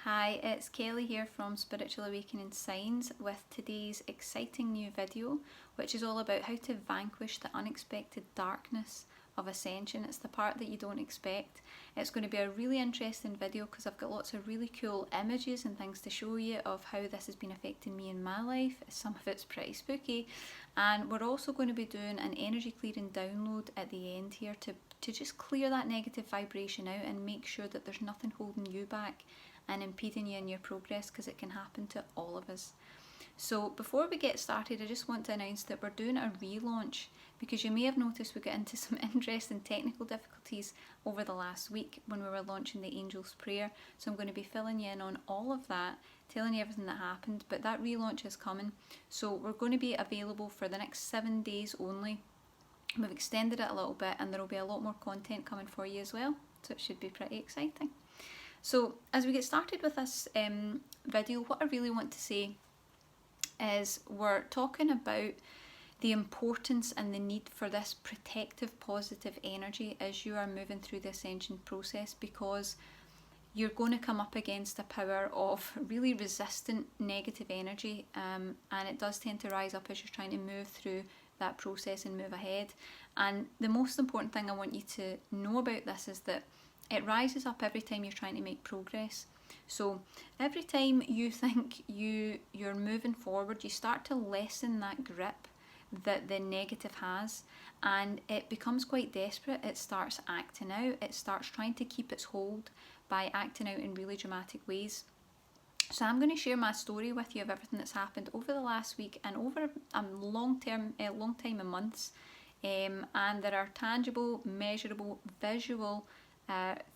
Hi, it's Kelly here from Spiritual Awakening Signs with today's exciting new video, which is all about how to vanquish the unexpected darkness of Ascension. It's the part that you don't expect. It's going to be a really interesting video because I've got lots of really cool images and things to show you of how this has been affecting me in my life. Some of it's pretty spooky, and we're also going to be doing an energy clearing download at the end here to just clear that negative vibration out and make sure that there's nothing holding you back and impeding you in your progress, because it can happen to all of us. So before we get started, I just want to announce that we're doing a relaunch, because you may have noticed we got into some interesting technical difficulties over the last week when we were launching the Angel's Prayer. So I'm going to be filling you in on all of that, telling you everything that happened, but that relaunch is coming. So we're going to be available for the next 7 days only. We've extended it a little bit, and there will be a lot more content coming for you as well, so it should be pretty exciting. So as we get started with this video, what I really want to say is we're talking about the importance and the need for this protective positive energy as you are moving through the ascension process, because you're going to come up against a power of really resistant negative energy, and it does tend to rise up as you're trying to move through that process and move ahead. And the most important thing I want you to know about this is that it rises up every time you're trying to make progress. So every time you think you're moving forward, you start to lessen that grip that the negative has, and it becomes quite desperate. It starts acting out. It starts trying to keep its hold by acting out in really dramatic ways. So I'm going to share my story with you of everything that's happened over the last week and over a long time in months, and there are tangible, measurable, visual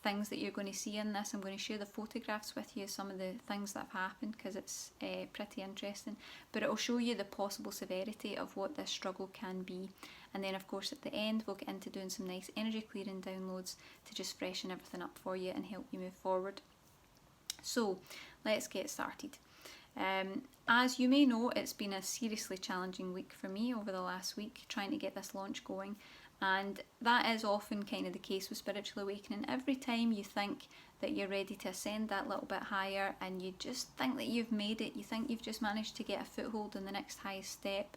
things that you're going to see in this. I'm going to share the photographs with you, some of the things that have happened, because it's pretty interesting, but it will show you the possible severity of what this struggle can be. And then of course at the end we'll get into doing some nice energy clearing downloads to just freshen everything up for you and help you move forward. So let's get started. As you may know, it's been a seriously challenging week for me over the last week, trying to get this launch going. And that is often kind of the case with Spiritual Awakening. Every time you think that you're ready to ascend that little bit higher, and you just think that you've made it, you think you've just managed to get a foothold in the next highest step,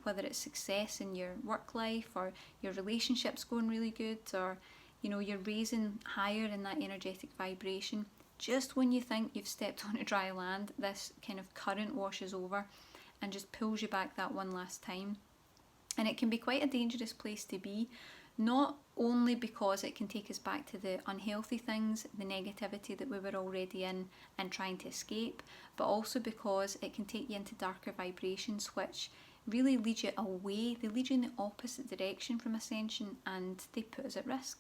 whether it's success in your work life, or your relationship's going really good, or you're raising higher in that energetic vibration. Just when you think you've stepped onto dry land, this kind of current washes over and just pulls you back that one last time. And it can be quite a dangerous place to be, not only because it can take us back to the unhealthy things, the negativity that we were already in and trying to escape, but also because it can take you into darker vibrations, which really lead you away. They lead you in the opposite direction from Ascension, and they put us at risk.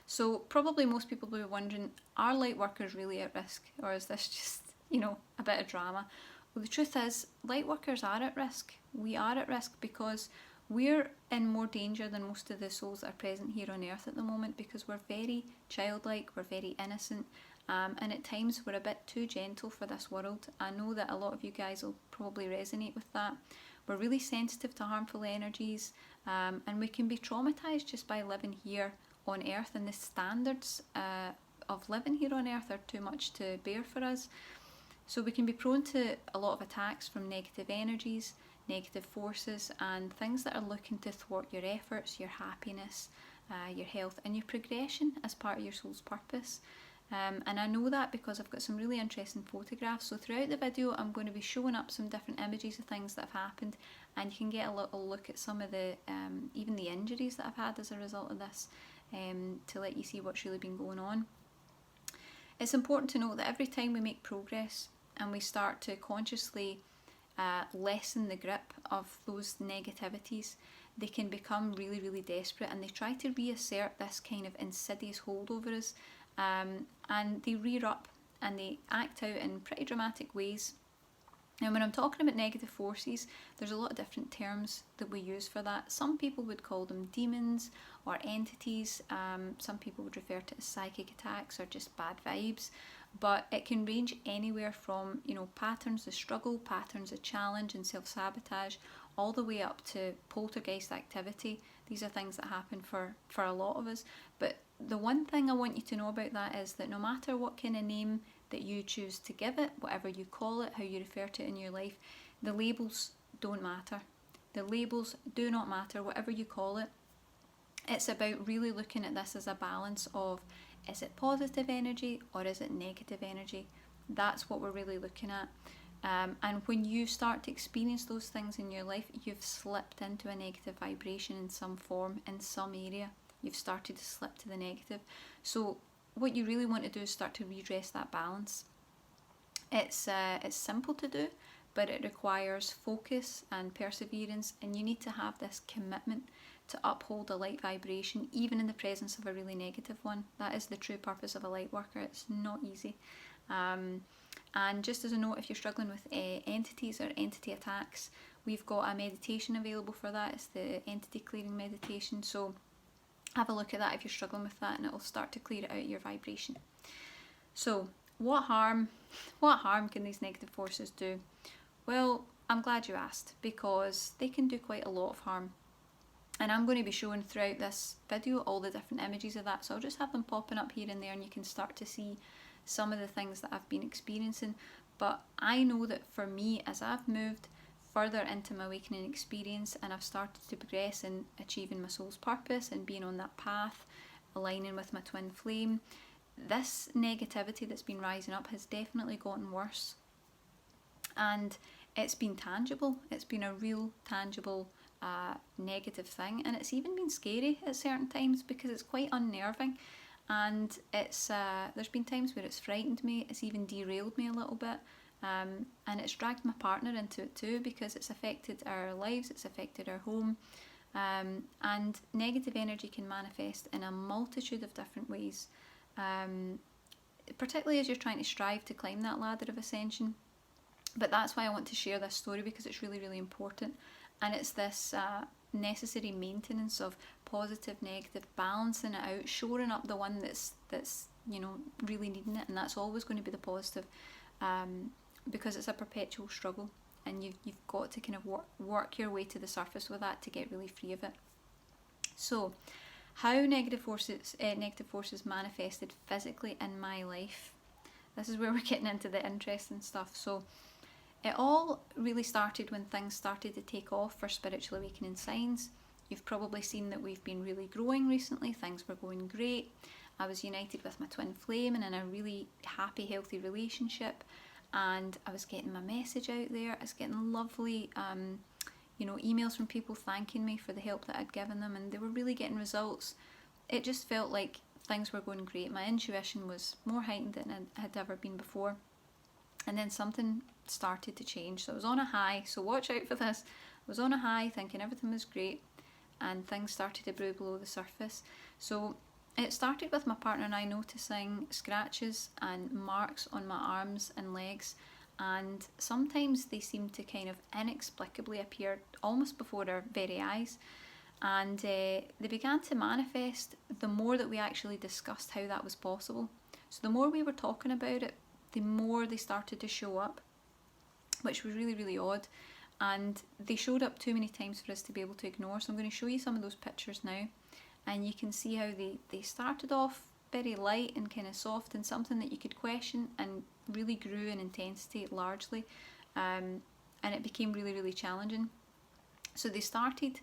So probably most people will be wondering, are light workers really at risk, or is this just, a bit of drama? Well, the truth is, light workers are at risk. We are at risk because we're in more danger than most of the souls that are present here on earth at the moment, because we're very childlike, we're very innocent, and at times we're a bit too gentle for this world. I know that a lot of you guys will probably resonate with that. We're really sensitive to harmful energies, and we can be traumatized just by living here on earth, and the standards of living here on earth are too much to bear for us. So we can be prone to a lot of attacks from negative energies, negative forces, and things that are looking to thwart your efforts, your happiness, your health, and your progression as part of your soul's purpose. And I know that because I've got some really interesting photographs. So throughout the video I'm going to be showing up some different images of things that have happened, and you can get a little look at some of the even the injuries that I've had as a result of this, to let you see what's really been going on. It's important to note that every time we make progress and we start to consciously lessen the grip of those negativities, they can become really, really desperate, and they try to reassert this kind of insidious hold over us, and they rear up and they act out in pretty dramatic ways. And when I'm talking about negative forces, there's a lot of different terms that we use for that. Some people would call them demons or entities. Some people would refer to it as psychic attacks or just bad vibes. But it can range anywhere from, patterns of struggle, patterns of challenge and self-sabotage, all the way up to poltergeist activity. These are things that happen for a lot of us. But the one thing I want you to know about that is that no matter what kind of name that you choose to give it, whatever you call it, how you refer to it in your life, the labels don't matter. The labels do not matter, whatever you call it. It's about really looking at this as a balance of, is it positive energy or is it negative energy? That's what we're really looking at. And when you start to experience those things in your life, you've slipped into a negative vibration in some form, in some area. You've started to slip to the negative. So what you really want to do is start to redress that balance. It's simple to do, but it requires focus and perseverance, and you need to have this commitment to uphold a light vibration even in the presence of a really negative one. That is the true purpose of a light worker. It's not easy. And just as a note, if you're struggling with entities or entity attacks, we've got a meditation available for that. It's the entity clearing meditation. So have a look at that if you're struggling with that, and it will start to clear it out of your vibration. So what harm can these negative forces do? Well, I'm glad you asked, because they can do quite a lot of harm. And I'm going to be showing throughout this video all the different images of that. So I'll just have them popping up here and there, and you can start to see some of the things that I've been experiencing. But I know that for me, as I've moved further into my awakening experience and I've started to progress in achieving my soul's purpose and being on that path, aligning with my twin flame, this negativity that's been rising up has definitely gotten worse. And it's been tangible. It's been a real tangible negative thing, and it's even been scary at certain times because it's quite unnerving. And it's there's been times where it's frightened me, it's even derailed me a little bit, and it's dragged my partner into it too, because it's affected our lives, it's affected our home, and negative energy can manifest in a multitude of different ways, particularly as you're trying to strive to climb that ladder of ascension. But that's why I want to share this story, because it's really, really important, and it's this necessary maintenance of positive, negative, balancing it out, shoring up the one that's really needing it, and that's always going to be the positive, because it's a perpetual struggle, and you've got to kind of work your way to the surface with that to get really free of it. So, how negative forces manifested physically in my life. This is where we're getting into the interesting stuff. So, it all really started when things started to take off for Spiritual Awakening Signs. You've probably seen that we've been really growing recently. Things were going great. I was united with my twin flame and in a really happy, healthy relationship. And I was getting my message out there. I was getting lovely, emails from people thanking me for the help that I'd given them, and they were really getting results. It just felt like things were going great. My intuition was more heightened than it had ever been before. And then something started to change. So I was on a high, so watch out for this. I was on a high thinking everything was great, and things started to brew below the surface. So it started with my partner and I noticing scratches and marks on my arms and legs, and sometimes they seemed to kind of inexplicably appear almost before our very eyes. And they began to manifest the more that we actually discussed how that was possible. So the more we were talking about it, the more they started to show up, which was really, really odd. And they showed up too many times for us to be able to ignore. So I'm going to show you some of those pictures now. And you can see how they started off very light and kind of soft and something that you could question, and really grew in intensity largely. And it became really, really challenging. So they started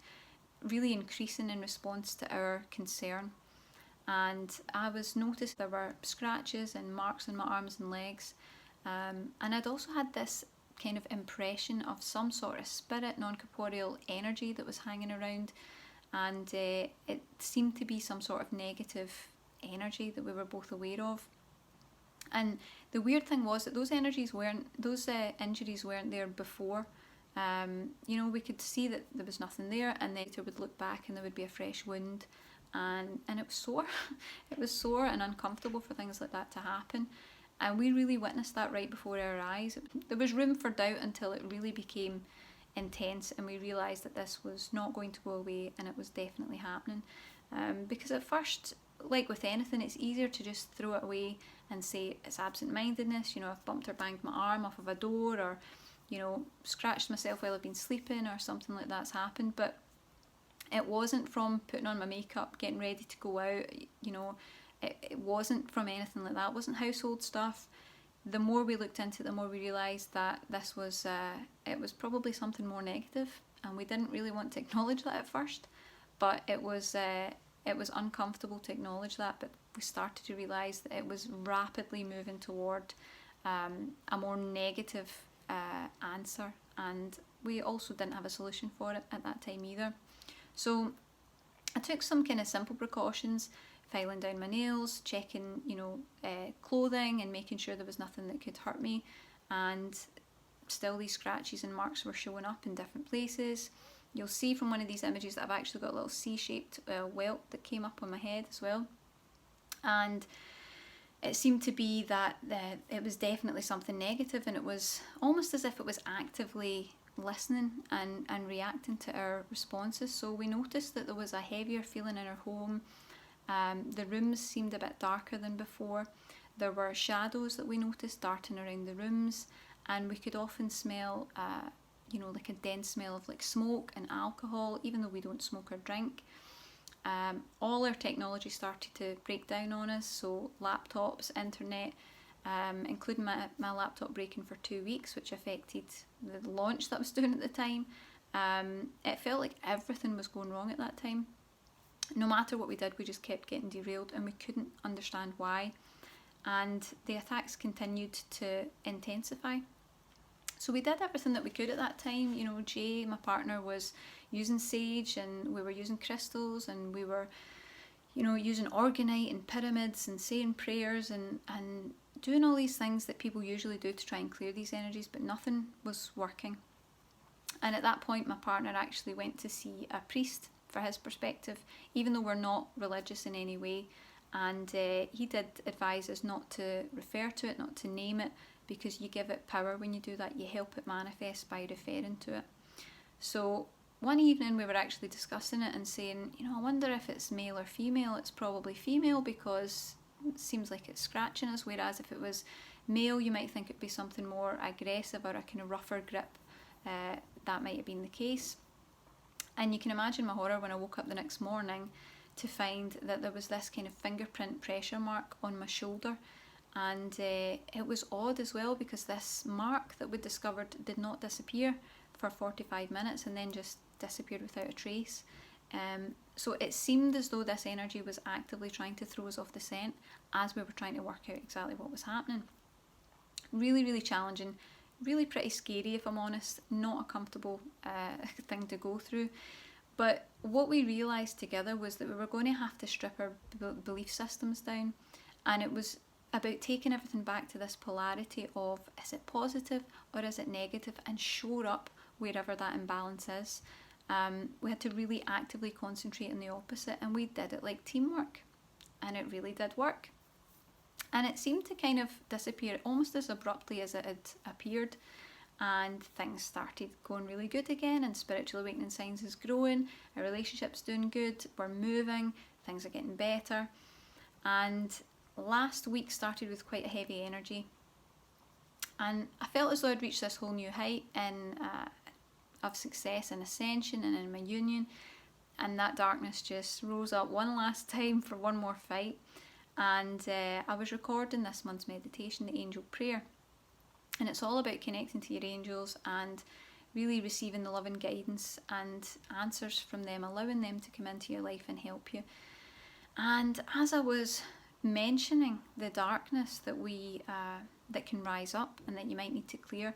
really increasing in response to our concern. And I was noticed there were scratches and marks on my arms and legs. And I'd also had this kind of impression of some sort of spirit, non-corporeal energy that was hanging around. And it seemed to be some sort of negative energy that we were both aware of. And the weird thing was that those injuries weren't there before. We could see that there was nothing there, and then we would look back and there would be a fresh wound. And it was sore. It was sore and uncomfortable for things like that to happen. And we really witnessed that right before our eyes. There was room for doubt until it really became intense, and we realised that this was not going to go away, and it was definitely happening. Because at first, like with anything, it's easier to just throw it away and say it's absent-mindedness. I've bumped or banged my arm off of a door, or scratched myself while I've been sleeping, or something like that's happened. But It wasn't from putting on my makeup, getting ready to go out, you know, it wasn't from anything like that. It wasn't household stuff. The more we looked into it, the more we realised that this was, it was probably something more negative, and we didn't really want to acknowledge that at first, but it was uncomfortable to acknowledge that, but we started to realise that it was rapidly moving toward a more negative answer, and we also didn't have a solution for it at that time either. So I took some kind of simple precautions, filing down my nails, checking, you know, clothing, and making sure there was nothing that could hurt me. And still these scratches and marks were showing up in different places. You'll see from one of these images that I've actually got a little C-shaped welt that came up on my head as well. And it seemed to be that it was definitely something negative, and it was almost as if it was actively listening and reacting to our responses. So we noticed that there was a heavier feeling in our home. The rooms seemed a bit darker than before. There were shadows that we noticed darting around the rooms, and we could often smell, you know, like a dense smell of like smoke and alcohol, even though we don't smoke or drink. All our technology started to break down on us, so laptops, internet, including my laptop breaking for 2 weeks, which affected the launch that I was doing at the time. It felt like everything was going wrong at that time. No matter what we did, we just kept getting derailed, and we couldn't understand why. And the attacks continued to intensify. So we did everything that we could at that time. You know, Jay, my partner, was using sage, and we were using crystals, and we were, you know, using organite and pyramids and saying prayers and doing all these things that people usually do to try and clear these energies, but nothing was working. And at that point, my partner actually went to see a priest for his perspective, even though we're not religious in any way. And he did advise us not to refer to it, not to name it, because you give it power when you do that. You help it manifest by referring to it. So one evening we were actually discussing it and saying, you know, I wonder if it's male or female. It's probably female because it seems like it's scratching us, whereas if it was male, you might think it'd be something more aggressive or a kind of rougher grip. That might have been the case. And you can imagine my horror when I woke up the next morning to find that there was this kind of fingerprint pressure mark on my shoulder. And it was odd as well, because this mark that we discovered did not disappear for 45 minutes and then just disappeared without a trace. So it seemed as though this energy was actively trying to throw us off the scent as we were trying to work out exactly what was happening. Really, really challenging, really pretty scary if I'm honest, not a comfortable thing to go through. But what we realised together was that we were going to have to strip our belief systems down, and it was about taking everything back to this polarity of, is it positive or is it negative, and shore up wherever that imbalance is. We had to really actively concentrate on the opposite, and we did it like teamwork, and it really did work. And it seemed to kind of disappear almost as abruptly as it had appeared, and things started going really good again, and Spiritual Awakening Signs is growing, our relationship's doing good, we're moving, things are getting better. And last week started with quite a heavy energy, and I felt as though I'd reached this whole new height of success and ascension and in my union, and that darkness just rose up one last time for one more fight. And I was recording this month's meditation, the Angel Prayer, and it's all about connecting to your angels and really receiving the love and guidance and answers from them, allowing them to come into your life and help you. And as I was mentioning the darkness that that can rise up and that you might need to clear,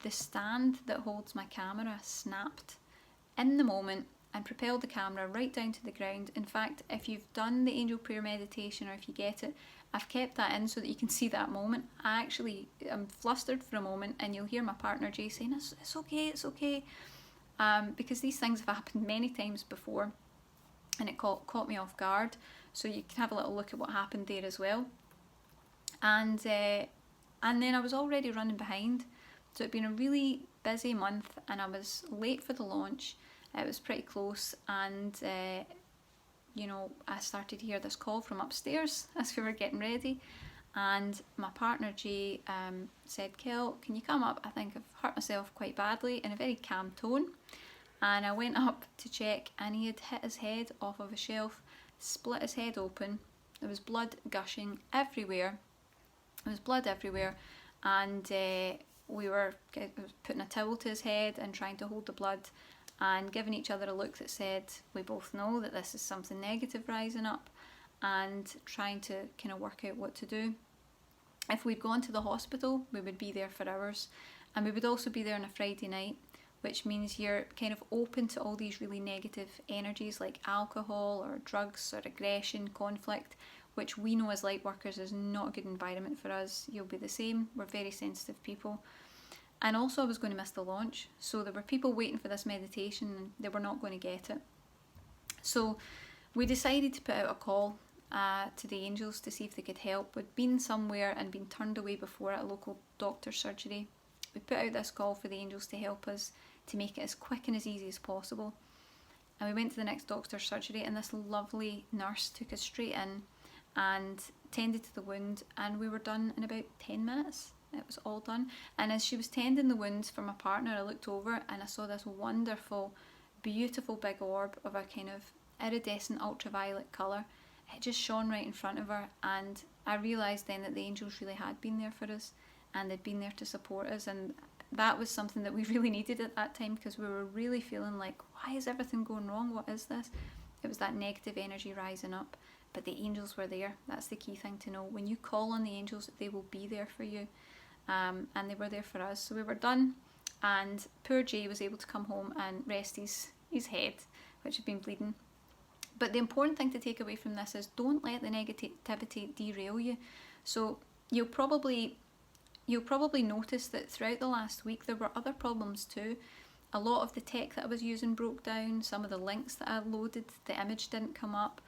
the stand that holds my camera snapped in the moment and propelled the camera right down to the ground. In fact, if you've done the Angel Prayer meditation, or if you get it, I've kept that in so that you can see that moment. I'm flustered for a moment, and you'll hear my partner Jay saying, it's okay, because these things have happened many times before, and it caught me off guard. So you can have a little look at what happened there as well. And then I was already running behind. So it'd been a really busy month, and I was late for the launch. It was pretty close, and I started to hear this call from upstairs as we were getting ready, and my partner Jay said, "Kel, can you come up? I think I've hurt myself quite badly," in a very calm tone. And I went up to check, and he had hit his head off of a shelf, split his head open. There was blood gushing everywhere. There was blood everywhere, and we were putting a towel to his head and trying to hold the blood and giving each other a look that said, we both know that this is something negative rising up, and trying to kind of work out what to do. If we'd gone to the hospital, we would be there for hours, and we would also be there on a Friday night, which means you're kind of open to all these really negative energies like alcohol or drugs or aggression, conflict, which we know as light workers is not a good environment for us. You'll be the same. We're very sensitive people. And also I was going to miss the launch, so there were people waiting for this meditation and they were not going to get it. So we decided to put out a call to the angels to see if they could help. We'd been somewhere and been turned away before at a local doctor's surgery. We put out this call for the angels to help us to make it as quick and as easy as possible. And we went to the next doctor's surgery, and this lovely nurse took us straight in and tended to the wound, and we were done in about 10 minutes. It was all done. And as she was tending the wounds for my partner, I looked over and I saw this wonderful, beautiful big orb of a kind of iridescent ultraviolet colour. It just shone right in front of her, and I realised then that the angels really had been there for us, and they'd been there to support us, and that was something that we really needed at that time, because we were really feeling like, why is everything going wrong? What is this? It was that negative energy rising up, but the angels were there. That's the key thing to know. When you call on the angels, they will be there for you, and they were there for us. So we were done, and poor Jay was able to come home and rest his head, which had been bleeding. But the important thing to take away from this is, don't let the negativity derail you. So you'll probably notice that throughout the last week there were other problems too. A lot of the tech that I was using broke down, some of the links that I loaded, the image didn't come up,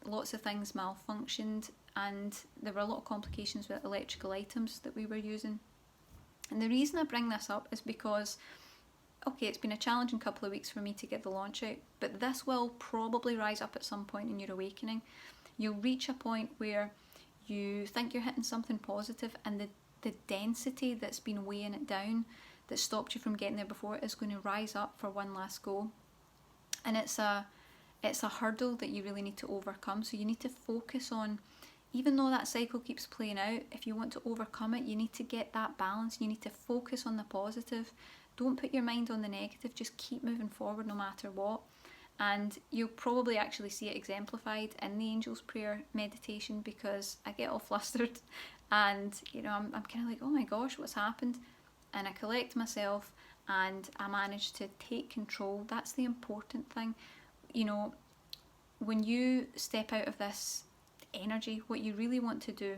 lots of things malfunctioned, and there were a lot of complications with electrical items that we were using. And the reason I bring this up is because, okay, it's been a challenging couple of weeks for me to get the launch out, but this will probably rise up at some point in your awakening. You'll reach a point where you think you're hitting something positive, and the density that's been weighing it down, that stopped you from getting there before, is going to rise up for one last go. And it's a hurdle that you really need to overcome. So you need to focus on, even though that cycle keeps playing out, if you want to overcome it, you need to get that balance. You need to focus on the positive. Don't put your mind on the negative. Just keep moving forward no matter what. And you'll probably actually see it exemplified in the Angel's Prayer meditation, because I get all flustered and I'm kind of like, oh my gosh, what's happened? And I collect myself and I manage to take control. That's the important thing. When you step out of this energy, what you really want to do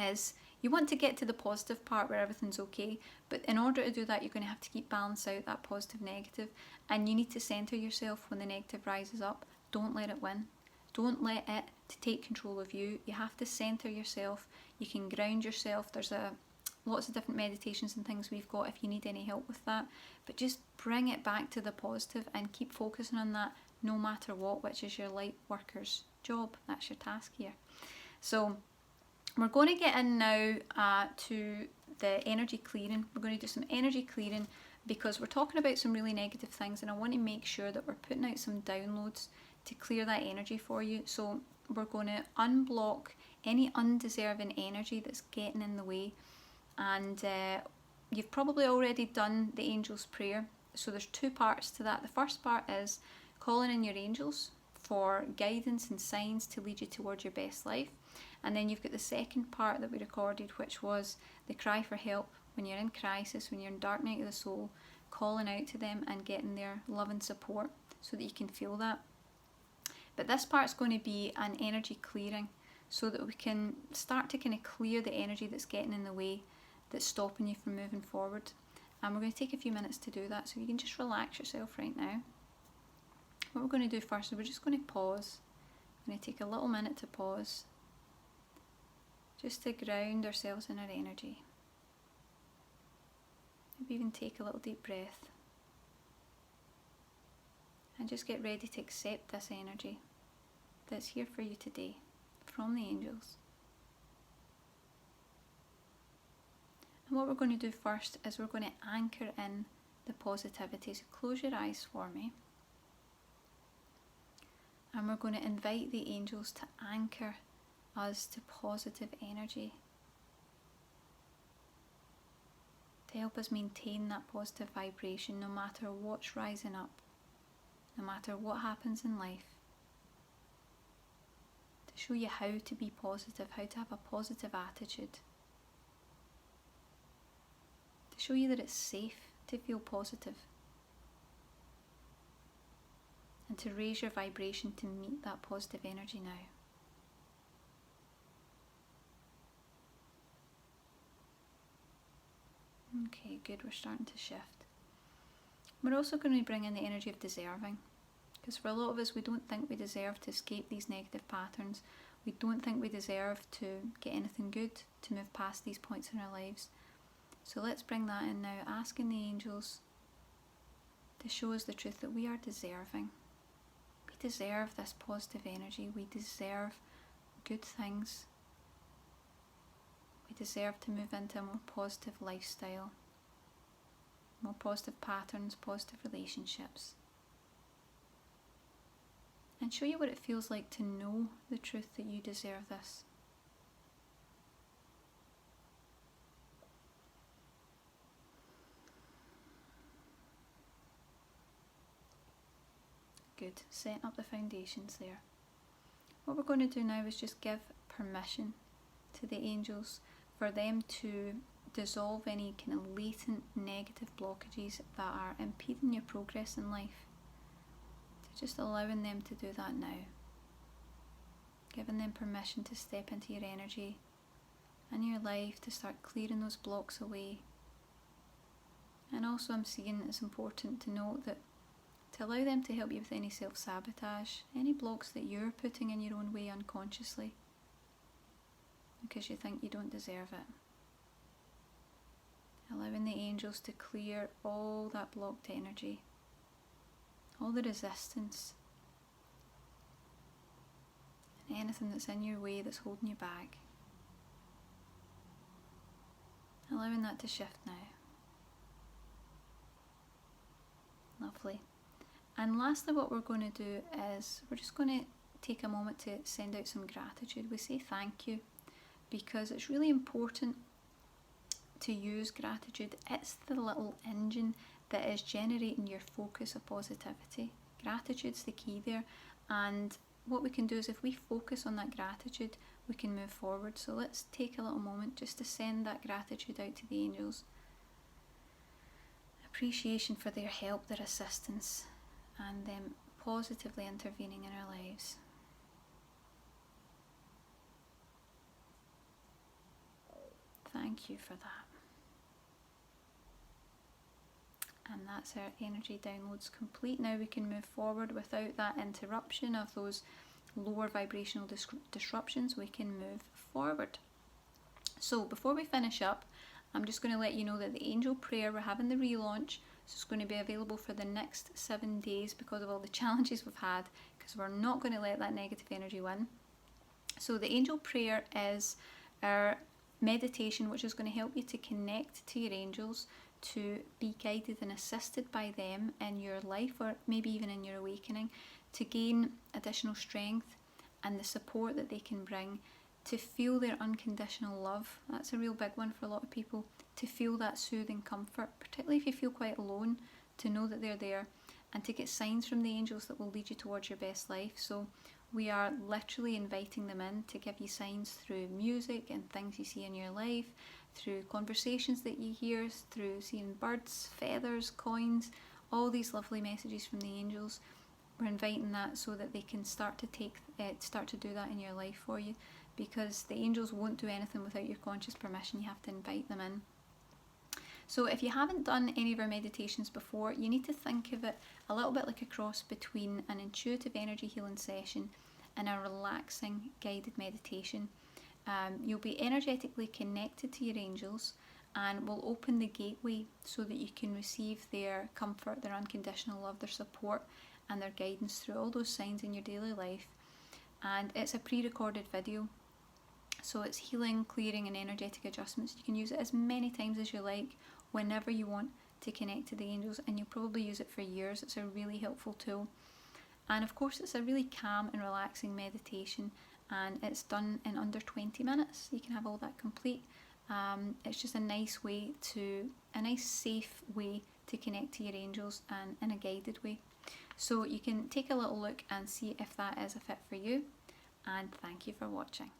is, you want to get to the positive part where everything's okay, but in order to do that, you're going to have to keep balance out that positive negative, and you need to centre yourself when the negative rises up. Don't let it win. Don't let it to take control of you. You have to centre yourself. You can ground yourself. There's lots of different meditations and things we've got if you need any help with that, but just bring it back to the positive and keep focusing on that no matter what, which is your light worker's job. That's your task here. So we're going to get in now to the energy clearing. We're going to do some energy clearing because we're talking about some really negative things, and I want to make sure that we're putting out some downloads to clear that energy for you. So we're going to unblock any undeserving energy that's getting in the way. And you've probably already done the Angel's Prayer. So there's two parts to that. The first part is calling in your angels for guidance and signs to lead you towards your best life. And then you've got the second part that we recorded, which was the cry for help when you're in crisis, when you're in dark night of the soul, calling out to them and getting their love and support so that you can feel that. But this part's going to be an energy clearing so that we can start to kind of clear the energy that's getting in the way, that's stopping you from moving forward. And we're going to take a few minutes to do that, so you can just relax yourself right now. What we're going to do first is we're just going to pause. We're going to take a little minute to pause, just to ground ourselves in our energy. Maybe even take a little deep breath. And just get ready to accept this energy that's here for you today from the angels. And what we're going to do first is we're going to anchor in the positivity. So close your eyes for me. And we're going to invite the angels to anchor us to positive energy, to help us maintain that positive vibration no matter what's rising up, no matter what happens in life, to show you how to be positive, how to have a positive attitude, to show you that it's safe to feel positive, and to raise your vibration to meet that positive energy now. Okay, good, we're starting to shift. We're also going to bring in the energy of deserving, because for a lot of us, we don't think we deserve to escape these negative patterns. We don't think we deserve to get anything good, to move past these points in our lives. So let's bring that in now, asking the angels to show us the truth that we are deserving. We deserve this positive energy. We deserve good things. We deserve to move into a more positive lifestyle, more positive patterns, positive relationships. And show you what it feels like to know the truth that you deserve this. Good, setting up the foundations there. What we're going to do now is just give permission to the angels for them to dissolve any kind of latent negative blockages that are impeding your progress in life. So just allowing them to do that now. Giving them permission to step into your energy and your life, to start clearing those blocks away. And also I'm seeing it's important to note that to allow them to help you with any self-sabotage, any blocks that you're putting in your own way unconsciously because you think you don't deserve it. Allowing the angels to clear all that blocked energy, all the resistance, and anything that's in your way that's holding you back. Allowing that to shift now. Lovely. And lastly, what we're going to do is we're just going to take a moment to send out some gratitude. We say thank you because it's really important to use gratitude. It's the little engine that is generating your focus of positivity. Gratitude's the key there, and what we can do is if we focus on that gratitude, we can move forward. So let's take a little moment just to send that gratitude out to the angels. Appreciation for their help, their assistance, and them positively intervening in our lives. Thank you for that. And that's our energy downloads complete. Now we can move forward without that interruption of those lower vibrational disruptions. We can move forward. So before we finish up, I'm just going to let you know that the angel prayer, we're having the relaunch. So it's going to be available for the next 7 days because of all the challenges we've had, because we're not going to let that negative energy win. So the angel prayer is our meditation which is going to help you to connect to your angels, to be guided and assisted by them in your life or maybe even in your awakening, to gain additional strength and the support that they can bring, to feel their unconditional love. That's a real big one for a lot of people, to feel that soothing comfort, particularly if you feel quite alone, to know that they're there, and to get signs from the angels that will lead you towards your best life. So we are literally inviting them in to give you signs through music and things you see in your life, through conversations that you hear, through seeing birds, feathers, coins, all these lovely messages from the angels. We're inviting that so that they can start to do that in your life for you, because the angels won't do anything without your conscious permission. You have to invite them in. So if you haven't done any of our meditations before, you need to think of it a little bit like a cross between an intuitive energy healing session and a relaxing guided meditation. You'll be energetically connected to your angels and will open the gateway so that you can receive their comfort, their unconditional love, their support and their guidance through all those signs in your daily life. And it's a pre-recorded video, so it's healing, clearing and energetic adjustments. You can use it as many times as you like, whenever you want, to connect to the angels, and you'll probably use it for years. It's a really helpful tool. And of course, it's a really calm and relaxing meditation, and it's done in under 20 minutes. You can have all that complete. It's just a nice safe way to connect to your angels, and in a guided way. So you can take a little look and see if that is a fit for you. And thank you for watching.